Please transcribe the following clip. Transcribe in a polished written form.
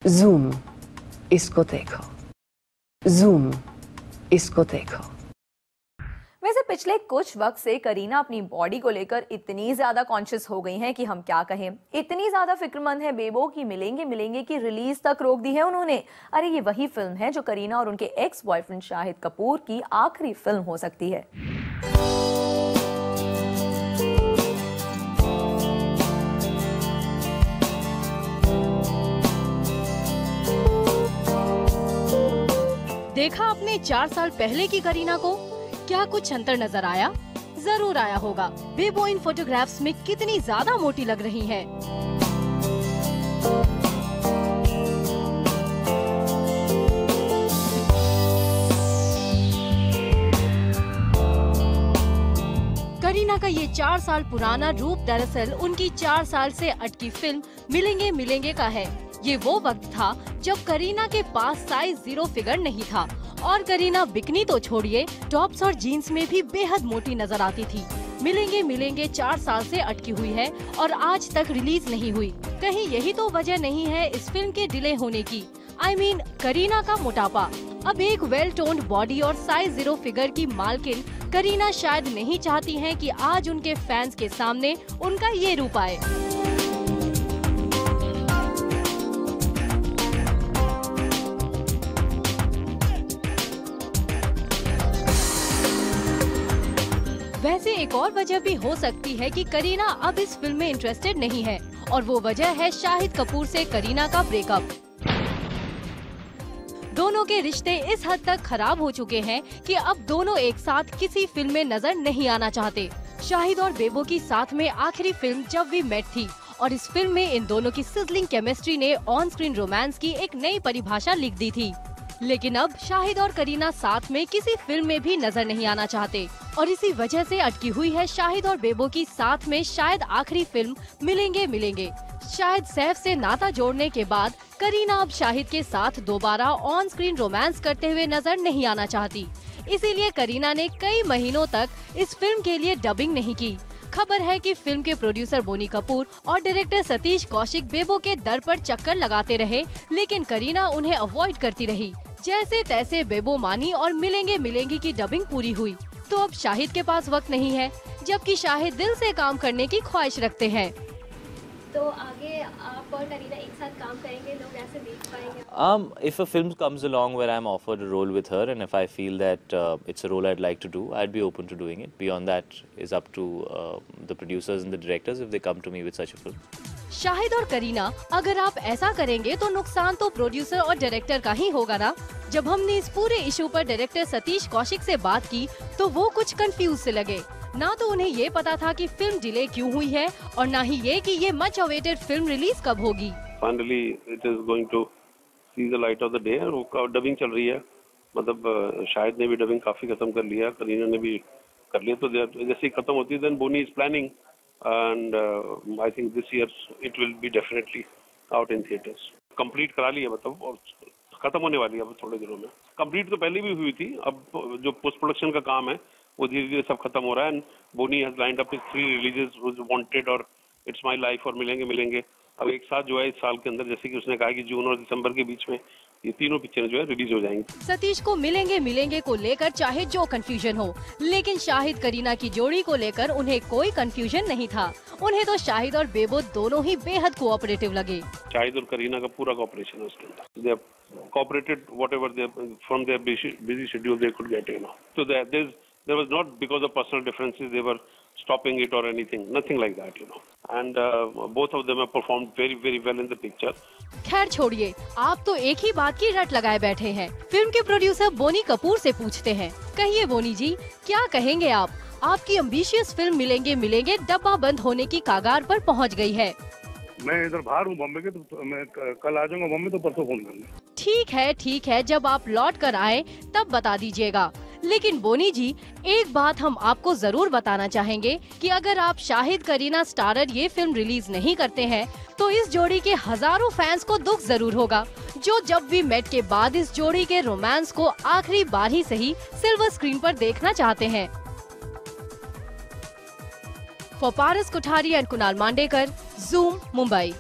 Zoom, इसको देखो। Zoom, इसको देखो। वैसे पिछले कुछ वक्त से करीना अपनी बॉडी को लेकर इतनी ज्यादा कॉन्शियस हो गई हैं कि हम क्या कहें। इतनी ज्यादा फिक्रमंद है बेबो की मिलेंगे मिलेंगे की रिलीज तक रोक दी है उन्होंने। अरे ये वही फिल्म है जो करीना और उनके एक्स बॉयफ्रेंड शाहिद कपूर की आखिरी फिल्म हो सकती है। देखा आपने 4 साल पहले की करीना को, क्या कुछ अंतर नजर आया? जरूर आया होगा। बेबो इन फोटोग्राफ्स में कितनी ज्यादा मोटी लग रही हैं। करीना का ये 4 साल पुराना रूप दरअसल उनकी 4 साल से अटकी फिल्म मिलेंगे मिलेंगे का है। ये वो वक्त था जब करीना के पास साइज 0 फिगर नहीं था और करीना बिकनी तो छोड़िए, टॉप्स और जीन्स में भी बेहद मोटी नजर आती थी। मिलेंगे मिलेंगे 4 साल से अटकी हुई है और आज तक रिलीज नहीं हुई। कहीं यही तो वजह नहीं है इस फिल्म के डिले होने की? I mean, करीना का मोटापा। अब एक वेल टोन्ड बॉडी और साइज 0 फिगर की मालकिन करीना शायद नहीं चाहती हैं कि आज उनके फैंस के सामने उनका ये रूप आए। वैसे एक और वजह भी हो सकती है कि करीना अब इस फिल्म में इंटरेस्टेड नहीं है और वो वजह है शाहिद कपूर से करीना का ब्रेकअप। दोनों के रिश्ते इस हद तक खराब हो चुके हैं कि अब दोनों एक साथ किसी फिल्म में नजर नहीं आना चाहते। शाहिद और बेबो की साथ में आखिरी फिल्म जब वी मेट थी और इस फिल्म में इन दोनों की सिजलिंग केमिस्ट्री ने ऑन स्क्रीन रोमांस की एक नई परिभाषा लिख दी थी। लेकिन अब शाहिद और करीना साथ में किसी फिल्म में भी नजर नहीं आना चाहते और इसी वजह से अटकी हुई है शाहिद और बेबो की साथ में शायद आखिरी फिल्म मिलेंगे मिलेंगे। शायद सैफ से नाता जोड़ने के बाद करीना अब शाहिद के साथ दोबारा ऑन स्क्रीन रोमांस करते हुए नजर नहीं आना चाहती। इसीलिए करीना ने कई महीनों तक इस फिल्म के लिए डबिंग नहीं की। खबर है कि फिल्म के प्रोड्यूसर बोनी कपूर और डायरेक्टर सतीश कौशिक बेबो के दर पर चक्कर लगाते रहे, लेकिन करीना उन्हें अवॉइड करती रही। जैसे तैसे बेबो मानी और मिलेंगे मिलेंगे की डबिंग पूरी हुई। तो अब शाहिद के पास वक्त नहीं है, जबकि शाहिद दिल से काम करने की ख्वाहिश रखते हैं। तो आगे आप और करीना एक साथ काम करेंगे, लोग ऐसे देख पाएंगे? If a film comes along where I'm offered a role with her and if I feel that it's a role I'd like to do, I'd be open to doing it. Beyond that is up to the producers and the directors if they come to me with such a film. Shahid और करीना, अगर आप ऐसा करेंगे तो नुकसान तो producer और director का ही होगा ना। जब हमने इस पूरे इशू पर डायरेक्टर सतीश कौशिक से बात की तो वो कुछ कंफ्यूज से लगे। ना तो उन्हें ये पता था कि फिल्म डिले क्यों हुई है और ना ही ये कि ये मच अवेटेड फिल्म रिलीज कब होगी। Finally it is going to see the light of the day. और डबिंग चल रही है, मतलब शाहिद ने भी डबिंग काफी खत्म कर लिया, करीना ने भी कर लिया। तो जैसे खत्म होती है then Boney is planning and I think this year it will be definitely out in theaters. Complete करा ली है, मतलब और खत्म होने वाली है अब थोड़े दिनों में। कंप्लीट तो पहले भी हुई थी, अब जो पोस्ट प्रोडक्शन का काम है वो धीरे धीरे सब खत्म हो रहा है। And Boney has lined up 3 releases, Wanted और इट्स माय लाइफ और मिलेंगे मिलेंगे। अब एक साथ जो है इस साल के अंदर, जैसे कि उसने कहा कि जून और दिसंबर के बीच में ये तीनों पिक्चरें जो है रिलीज हो जाएंगी। सतीश को मिलेंगे मिलेंगे को लेकर चाहे जो कंफ्यूजन हो, लेकिन शाहिद करीना की जोड़ी को लेकर उन्हें कोई कंफ्यूजन नहीं था। उन्हें तो शाहिद और बेबो दोनों ही बेहद कोऑपरेटिव लगे। शाहिद और करीना का पूरा कोऑपरेशन है उसके अंदर। They have cooperated whatever they from their busy schedule they could get, you know. So there was not because of personal differences they were stopping it or anything, nothing like that, you know. And both of them have performed very very well in the picture. खैर छोड़िए, आप तो एक ही बात की रट लगाए बैठे हैं। फिल्म के प्रोड्यूसर बोनी कपूर से पूछते हैं। कहिए बोनी जी, क्या कहेंगे आप? आपकी एम्बिशियस फिल्म मिलेंगे मिलेंगे डब्बा बंद होने की कागार पर पहुंच गई है। मैं इधर बाहर हूँ बॉम्बे के, तो मैं कल आ जाऊंगा बॉम्बे, तो परसों फोन करूंगा। ठीक है, जब आप लौट कर आए तब बता दीजिएगा। लेकिन बोनी जी, एक बात हम आपको जरूर बताना चाहेंगे कि अगर आप शाहिद करीना स्टारर ये फिल्म रिलीज नहीं करते हैं तो इस जोड़ी के हजारों फैंस को दुख जरूर होगा, जो जब वी मेट के बाद इस जोड़ी के रोमांस को आखिरी बार ही सही सिल्वर स्क्रीन पर देखना चाहते हैं। For Paras Kothari and Kunal Mandekar, zoom, Mumbai.